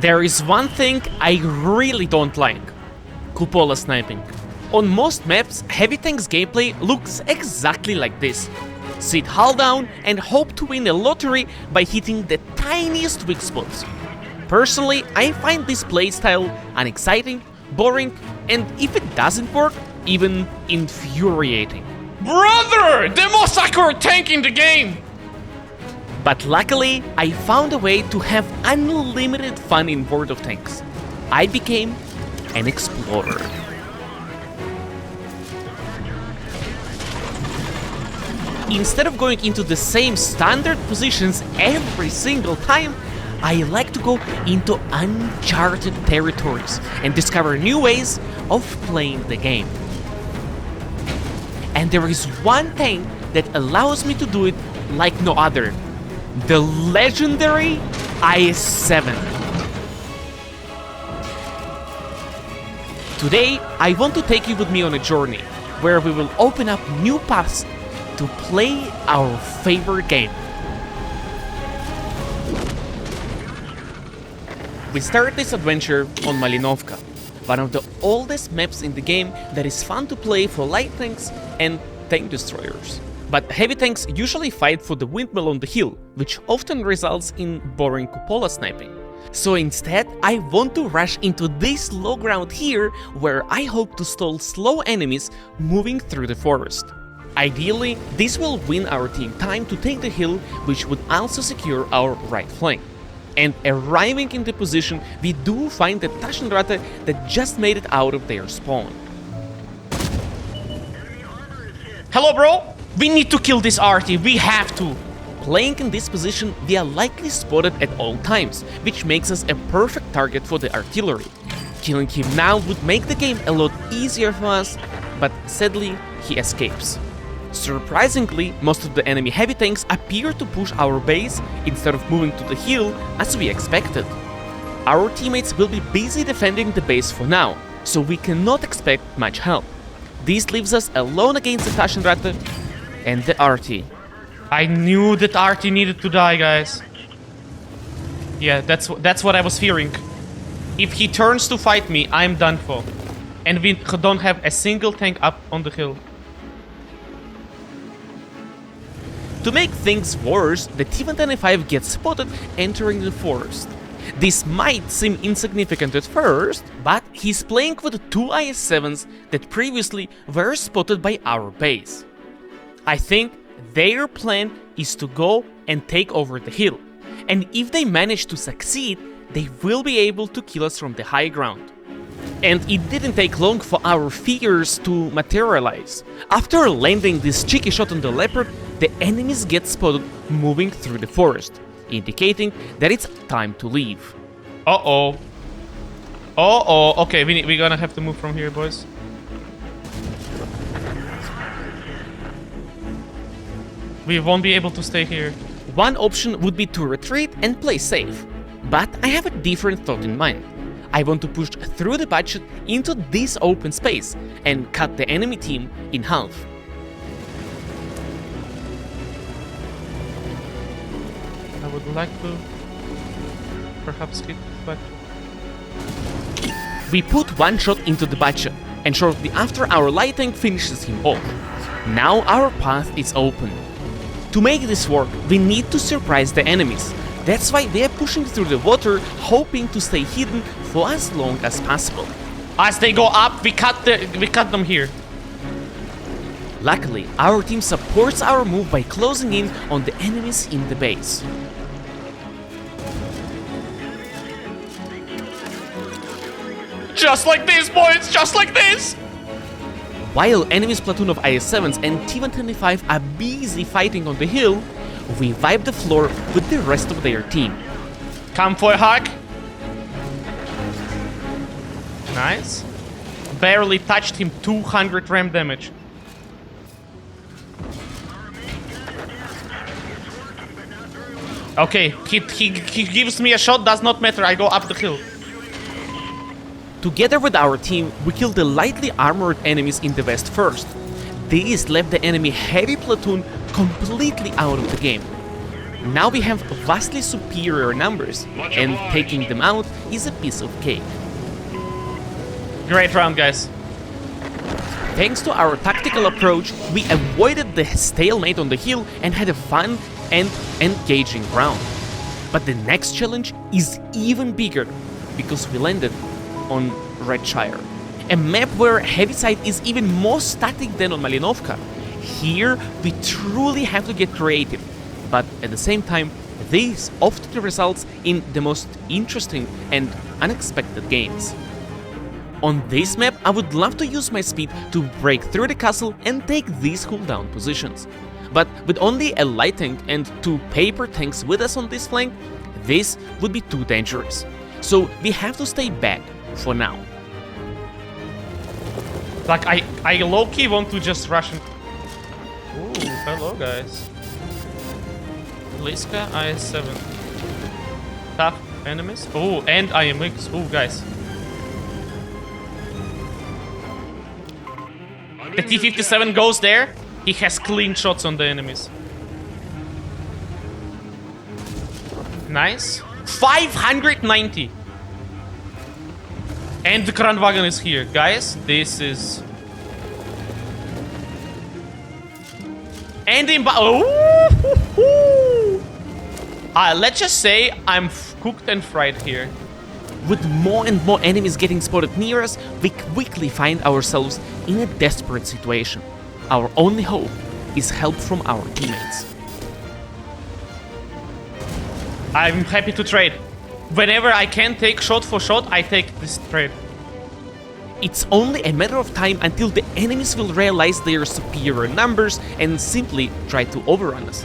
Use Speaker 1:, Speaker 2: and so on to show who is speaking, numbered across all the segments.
Speaker 1: There is one thing I really don't like: cupola sniping. On most maps, heavy tanks gameplay looks exactly like this. Sit hull down and hope to win a lottery by hitting the tiniest weak spots. Personally, I find this playstyle unexciting, boring, and if it doesn't work, even infuriating.
Speaker 2: Brother! The most accurate tank in the game!
Speaker 1: But luckily, I found a way to have unlimited fun in World of Tanks. I became an explorer. Instead of going into the same standard positions every single time, I like to go into uncharted territories and discover new ways of playing the game. And there is one tank that allows me to do it like no other: the legendary iyouxin. Today, I want to take you with me on a journey where we will open up new paths to play our favorite game. We start this adventure on Malinovka, one of the oldest maps in the game that is fun to play for light tanks and tank destroyers. But heavy tanks usually fight for the windmill on the hill, which often results in boring cupola sniping. So instead, I want to rush into this low ground here, where I hope to stall slow enemies moving through the forest. Ideally, this will win our team time to take the hill, which would also secure our right flank. And arriving in the position, we do find the Taschenratte that just made it out of their spawn.
Speaker 2: Hello, bro! We need to kill this RT, we have to!
Speaker 1: Playing in this position, we are likely spotted at all times, which makes us a perfect target for the artillery. Killing him now would make the game a lot easier for us, but sadly, he escapes. Surprisingly, most of the enemy heavy tanks appear to push our base instead of moving to the hill as we expected. Our teammates will be busy defending the base for now, so we cannot expect much help. This leaves us alone against the Taschenratte and the RT.
Speaker 2: I knew that RT needed to die, guys. Yeah, that's what I was fearing. If he turns to fight me, I'm done for. And we don't have a single tank up on the hill.
Speaker 1: To make things worse, the T-125 gets spotted entering the forest. This might seem insignificant at first, but he's playing with two iyouxins that previously were spotted by our base. I think their plan is to go and take over the hill, and if they manage to succeed, they will be able to kill us from the high ground. And it didn't take long for our fears to materialize. After landing this cheeky shot on the leopard, the enemies get spotted moving through the forest, indicating that it's time to leave.
Speaker 2: Uh-oh. Uh-oh. Okay, we're gonna have to move from here, boys. We won't be able to stay here.
Speaker 1: One option would be to retreat and play safe, but I have a different thought in mind. I want to push through the budget into this open space and cut the enemy team in half.
Speaker 2: I would like to perhaps hit the budget.
Speaker 1: We put one shot into the budget, and shortly after our light tank finishes him off. Now our path is open. To make this work, we need to surprise the enemies. That's why they are pushing through the water, hoping to stay hidden for as long as possible.
Speaker 2: As they go up, we cut them here.
Speaker 1: Luckily, our team supports our move by closing in on the enemies in the base.
Speaker 2: Just like this, boys! Just like this!
Speaker 1: While enemy's platoon of iyouxins and T-125 are busy fighting on the hill, we wipe the floor with the rest of their team.
Speaker 2: Come for a hug. Nice. Barely touched him, 200 ram damage. Okay, he gives me a shot, does not matter, I go up the hill.
Speaker 1: Together with our team, we kill the lightly armored enemies in the west first. These left the enemy heavy platoon completely out of the game. Now we have vastly superior numbers, and taking them out is a piece of cake.
Speaker 2: Great round, guys.
Speaker 1: Thanks to our tactical approach, we avoided the stalemate on the hill and had a fun and engaging round. But the next challenge is even bigger, because we landed on Red Shire, a map where Heaviside is even more static than on Malinovka. Here, we truly have to get creative, but at the same time, this often results in the most interesting and unexpected games. On this map, I would love to use my speed to break through the castle and take these cooldown positions. But with only a light tank and 2 paper tanks with us on this flank, this would be too dangerous. So we have to stay back for now.
Speaker 2: Like, I low-key want to just rush in. Ooh, hello, guys. Liska, IS-7. Tough enemies. Oh, and IMX. Oh, guys. The T-57 goes there. He has clean shots on the enemies. Nice. 590. And the Kranwagen is here. Guys, this is... And in... let's just say I'm cooked and fried here.
Speaker 1: With more and more enemies getting spotted near us, we quickly find ourselves in a desperate situation. Our only hope is help from our teammates.
Speaker 2: I'm happy to trade. Whenever I can take shot for shot, I take this trade.
Speaker 1: It's only a matter of time until the enemies will realize their superior numbers and simply try to overrun us.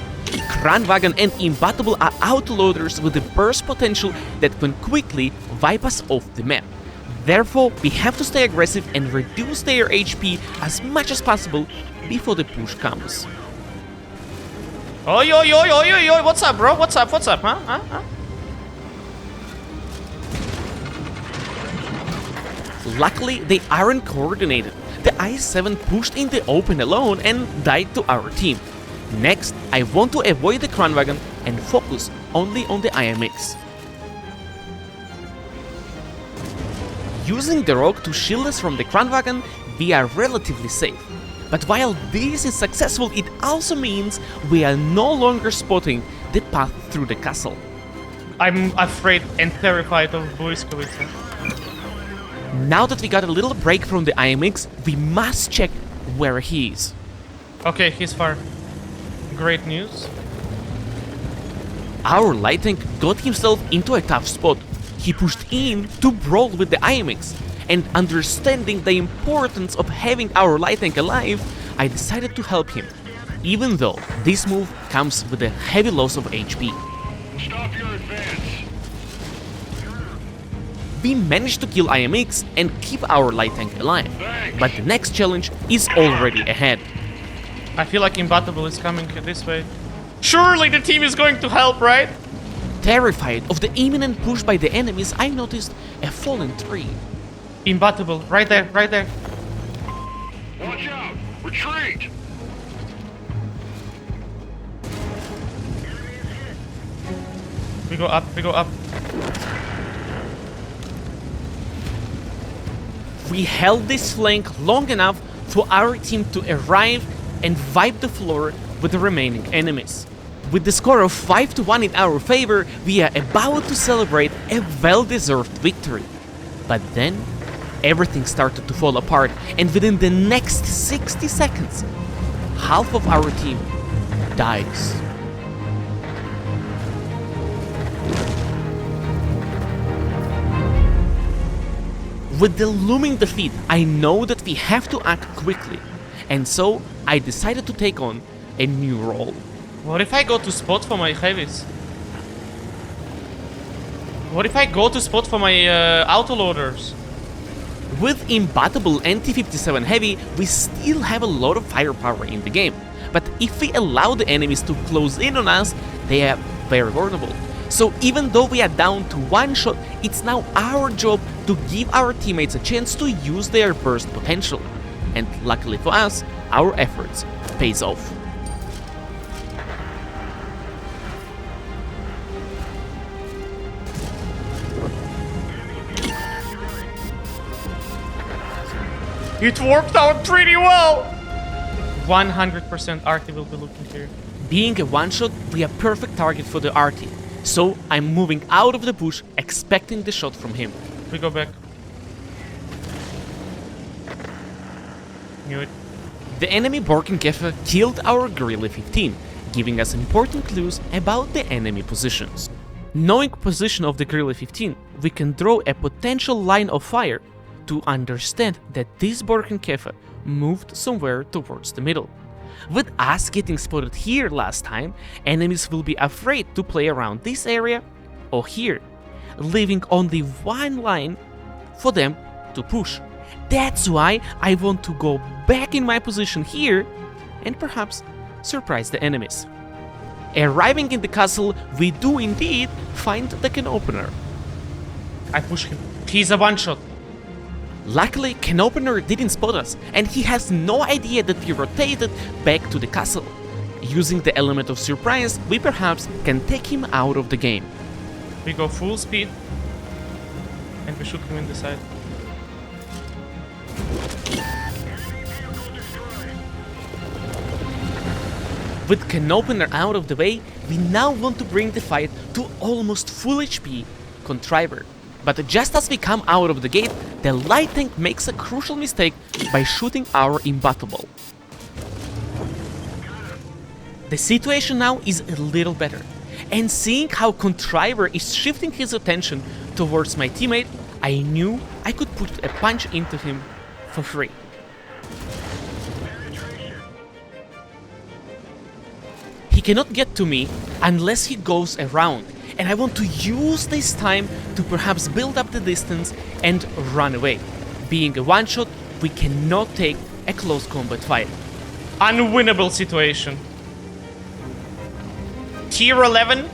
Speaker 1: Kranwagen and Imbattable are autoloaders with a burst potential that can quickly wipe us off the map. Therefore, we have to stay aggressive and reduce their HP as much as possible before the push comes.
Speaker 2: Oi, oi, oi, oi, oi, oi, what's up, bro? What's up, huh?
Speaker 1: Luckily, they aren't coordinated. The IS-7 pushed in the open alone and died to our team. Next, I want to avoid the Kranwagen and focus only on the IMX. Using the rock to shield us from the Kranwagen, we are relatively safe. But while this is successful, it also means we are no longer spotting the path through the castle.
Speaker 2: I'm afraid and terrified of Błyskawica.
Speaker 1: Now that we got a little break from the IMX, we must check where he is.
Speaker 2: Okay, he's far. Great news.
Speaker 1: Our light tank got himself into a tough spot. He pushed in to brawl with the IMX, and understanding the importance of having our light tank alive, I decided to help him, even though this move comes with a heavy loss of HP.
Speaker 3: Stop your advance.
Speaker 1: We managed to kill IMX and keep our light tank alive, but the next challenge is already ahead.
Speaker 2: I feel like Imbattable is coming this way. Surely the team is going to help, right?
Speaker 1: Terrified of the imminent push by the enemies, I noticed a fallen tree.
Speaker 2: Imbattable, right there, right there.
Speaker 3: Watch out! Retreat!
Speaker 2: We go up, we go up.
Speaker 1: We held this flank long enough for our team to arrive and wipe the floor with the remaining enemies. With the score of 5-1 in our favor, we are about to celebrate a well-deserved victory. But then, everything started to fall apart, and within the next 60 seconds, half of our team dies. With the looming defeat, I know that we have to act quickly, and so I decided to take on a new role.
Speaker 2: What if I go to spot for my heavies? What if I go to spot for my autoloaders?
Speaker 1: With Imbattable and T-57 Heavy, we still have a lot of firepower in the game, but if we allow the enemies to close in on us, they are very vulnerable. So even though we are down to one shot, it's now our job to give our teammates a chance to use their burst potential. And luckily for us, our efforts pays off.
Speaker 2: It worked out pretty well! 100% Artie will be looking here.
Speaker 1: Being a one-shot, we are perfect target for the Artie. So I'm moving out of the bush, expecting the shot from him.
Speaker 2: We go back. Knew it.
Speaker 1: The enemy Borkenkäfer killed our Guerrilla 15, giving us important clues about the enemy positions. Knowing position of the Guerrilla 15, we can draw a potential line of fire to understand that this Borkenkäfer moved somewhere towards the middle. With us getting spotted here last time, enemies will be afraid to play around this area or here, leaving only one line for them to push. That's why I want to go back in my position here and perhaps surprise the enemies. Arriving in the castle, we do indeed find the can opener.
Speaker 2: I push him. He's a one-shot.
Speaker 1: Luckily, can opener didn't spot us, and he has no idea that we rotated back to the castle. Using the element of surprise, we perhaps can take him out of the game.
Speaker 2: We go full speed. And we shoot him in the side.
Speaker 1: With can opener out of the way, we now want to bring the fight to almost full HP Contriver. But just as we come out of the gate, the light tank makes a crucial mistake by shooting our imbattable. The situation now is a little better, and seeing how Contriver is shifting his attention towards my teammate, I knew I could put a punch into him for free. He cannot get to me unless he goes around, and I want to use this time to perhaps build up the distance and run away. Being a one-shot, we cannot take a close combat fight.
Speaker 2: Unwinnable situation. Tier 11?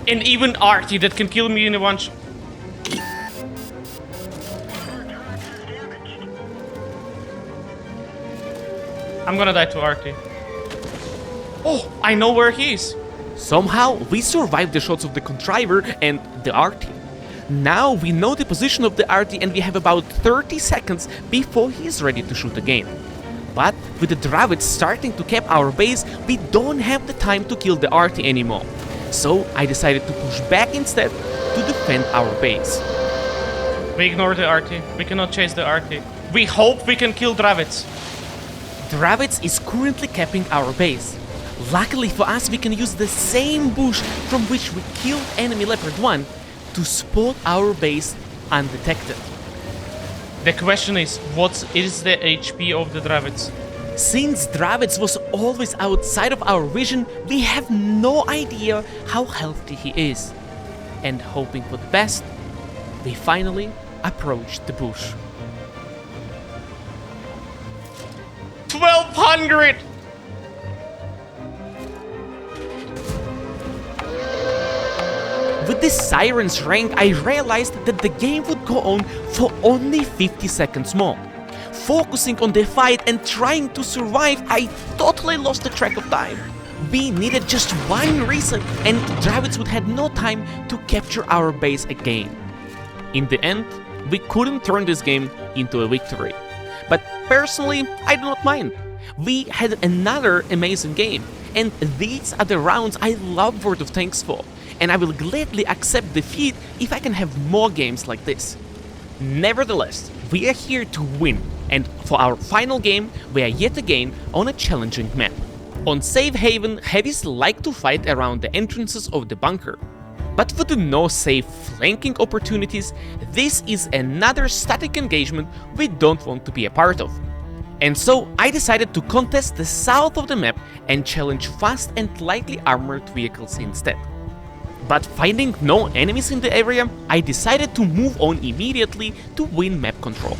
Speaker 2: And even Artie that can kill me in a one-shot. I'm gonna die to Artie. Oh, I know where he is.
Speaker 1: Somehow, we survived the shots of the Contriver and the Artie. Now we know the position of the Artie and we have about 30 seconds before he is ready to shoot again. But with the Dravids starting to cap our base, we don't have the time to kill the Artie anymore. So I decided to push back instead to defend our base.
Speaker 2: We ignore the Artie. We cannot chase the Artie. We hope we can kill Dravids.
Speaker 1: Dravids is currently capping our base. Luckily for us, we can use the same bush from which we killed enemy Leopard 1 to spot our base undetected.
Speaker 2: The question is, what is the HP of the Dravids?
Speaker 1: Since Dravids was always outside of our vision, we have no idea how healthy he is. And hoping for the best, we finally approached the bush.
Speaker 2: 1200!
Speaker 1: With this Siren's rank, I realized that the game would go on for only 50 seconds more. Focusing on the fight and trying to survive, I totally lost the track of time. We needed just one reset and Dravids would have no time to capture our base again. In the end, we couldn't turn this game into a victory. But personally, I do not mind. We had another amazing game, and these are the rounds I love World of Tanks for, and I will gladly accept defeat if I can have more games like this. Nevertheless, we are here to win, and for our final game, we are yet again on a challenging map. On Safe Haven, heavies like to fight around the entrances of the bunker. But with no safe flanking opportunities, this is another static engagement we don't want to be a part of. And so I decided to contest the south of the map and challenge fast and lightly armored vehicles instead. But finding no enemies in the area, I decided to move on immediately to win map control.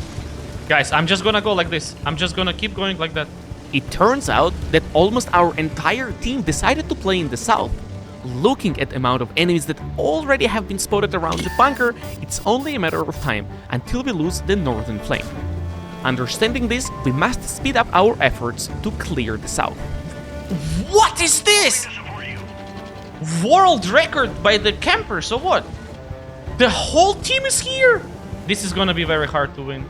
Speaker 2: Guys, I'm just gonna go like this. I'm just gonna keep going like that.
Speaker 1: It turns out that almost our entire team decided to play in the south. Looking at the amount of enemies that already have been spotted around the bunker, it's only a matter of time until we lose the northern flank. Understanding this, we must speed up our efforts to clear the south.
Speaker 2: What is this? World record by the campers, or what? The whole team is here? This is gonna be very hard to win.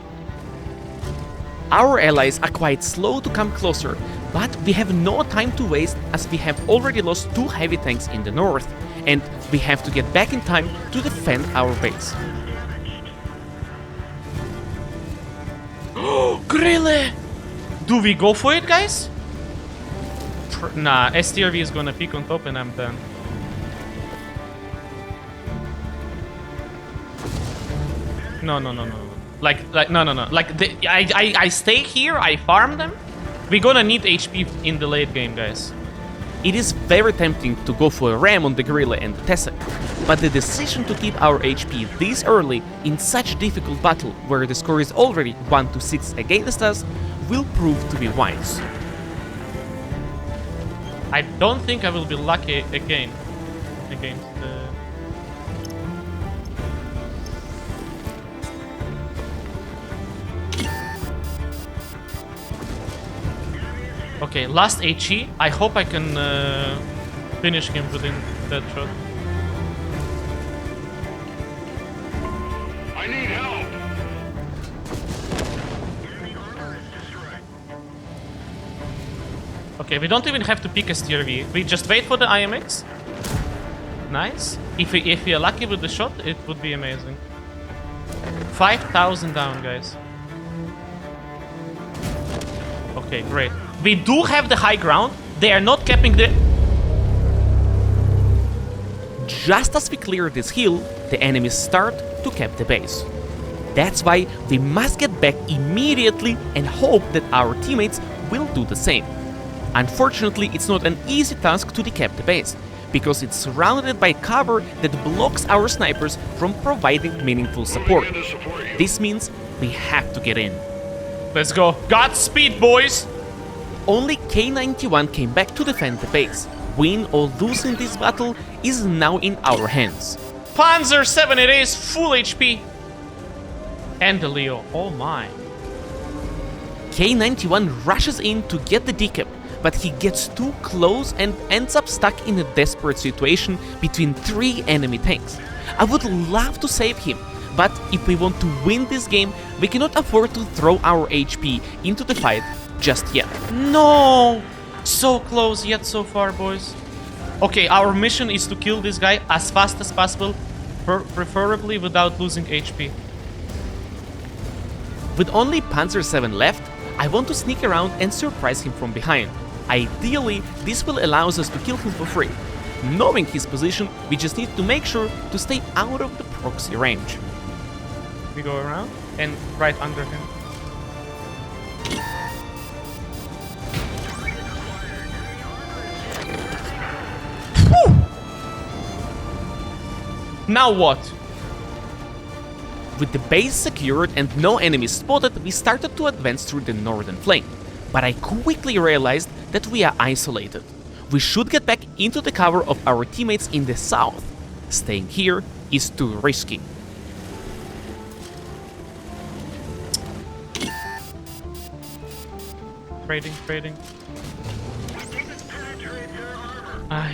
Speaker 1: Our allies are quite slow to come closer, but we have no time to waste as we have already lost 2 heavy tanks in the north, and we have to get back in time to defend our base.
Speaker 2: Grille! Do we go for it, guys? Nah, STRV is gonna peek on top and I'm done. No. Like, no. Like, I stay here, I farm them. We're gonna need HP in the late game, guys.
Speaker 1: It is very tempting to go for a ram on the gorilla and Tessak, but the decision to keep our HP this early in such a difficult battle where the score is already 1-6 against us will prove to be wise.
Speaker 2: I don't think I will be lucky again against the... Okay, last HE. I hope I can finish him within that shot.
Speaker 3: I need help.
Speaker 2: Okay, we don't even have to pick a STRV. We just wait for the IMX. Nice. If we are lucky with the shot, it would be amazing. 5,000 down, guys. Okay, great. We do have the high ground. They are not capping the...
Speaker 1: Just as we clear this hill, the enemies start to cap the base. That's why we must get back immediately and hope that our teammates will do the same. Unfortunately, it's not an easy task to decap the base, because it's surrounded by cover that blocks our snipers from providing meaningful support. This means we have to get in.
Speaker 2: Let's go. Godspeed, boys!
Speaker 1: Only K91 came back to defend the base. Win or lose in this battle is now in our hands.
Speaker 2: Panzer 7, it is full HP. And the Leo. Oh my.
Speaker 1: K91 rushes in to get the decap, but he gets too close and ends up stuck in a desperate situation between 3 enemy tanks. I would love to save him, but if we want to win this game, we cannot afford to throw our HP into the fight just yet.
Speaker 2: No! So close, yet so far, boys. Okay, our mission is to kill this guy as fast as possible, preferably without losing HP.
Speaker 1: With only Panzer 7 left, I want to sneak around and surprise him from behind. Ideally, this will allow us to kill him for free. Knowing his position, we just need to make sure to stay out of the proxy range.
Speaker 2: We go around and right under him. Now what?
Speaker 1: With the base secured and no enemies spotted, we started to advance through the northern flank. But I quickly realized that we are isolated. We should get back into the cover of our teammates in the south. Staying here is too risky.
Speaker 2: Trading.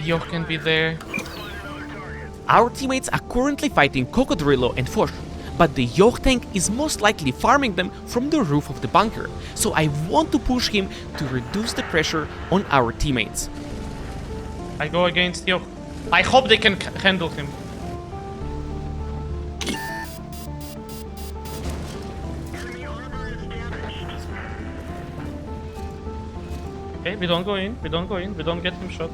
Speaker 2: Yo can be there.
Speaker 1: Our teammates are currently fighting Cocodrillo and Foch, but the Yoch tank is most likely farming them from the roof of the bunker, so I want to push him to reduce the pressure on our teammates.
Speaker 2: I go against Yoch. I hope they can handle him. Okay, we don't go in, we don't get him shot.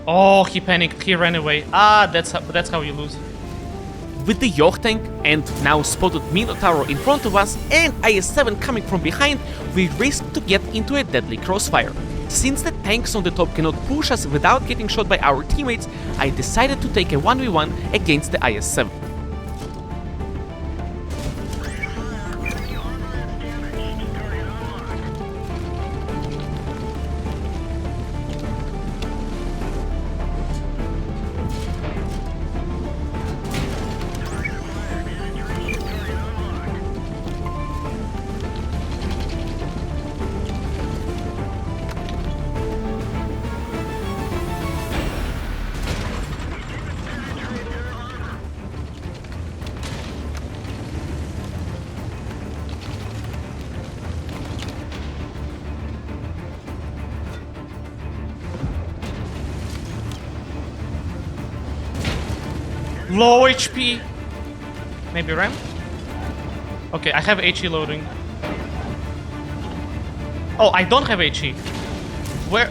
Speaker 2: Oh, he panicked, he ran away. Ah, that's how you lose.
Speaker 1: With the Yoch tank and now spotted Minotauro in front of us and IS-7 coming from behind, we risk to get into a deadly crossfire. Since the tanks on the top cannot push us without getting shot by our teammates, I decided to take a 1v1 against the IS-7.
Speaker 2: Low HP. Maybe ramp? Okay, I have HE loading. Oh, I don't have HE. Where?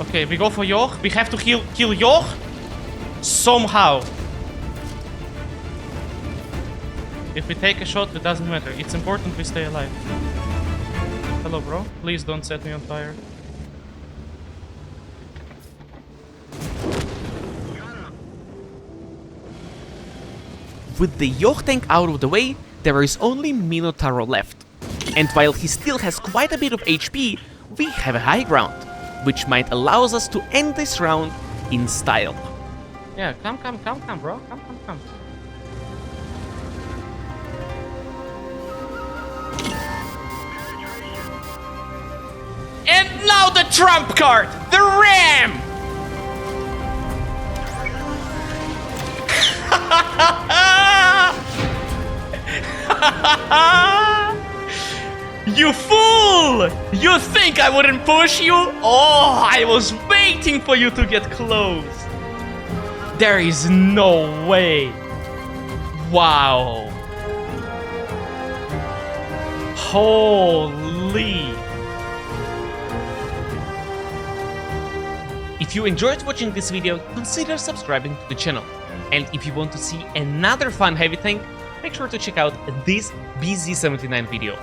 Speaker 2: Okay, we go for Yor. We have to kill Yor somehow. If we take a shot, it doesn't matter. It's important we stay alive. Hello, bro. Please don't set me on fire.
Speaker 1: With the Yor tank out of the way, there is only Minotauro left. And while he still has quite a bit of HP, we have a high ground, which might allow us to end this round in style.
Speaker 2: Yeah, come, bro. Come. And now the trump card, the ram! You fool! You think I wouldn't push you? Oh, I was waiting for you to get close. There is no way. Wow. Holy.
Speaker 1: If you enjoyed watching this video, consider subscribing to the channel. And if you want to see another fun heavy tank, make sure to check out this BZ79 video.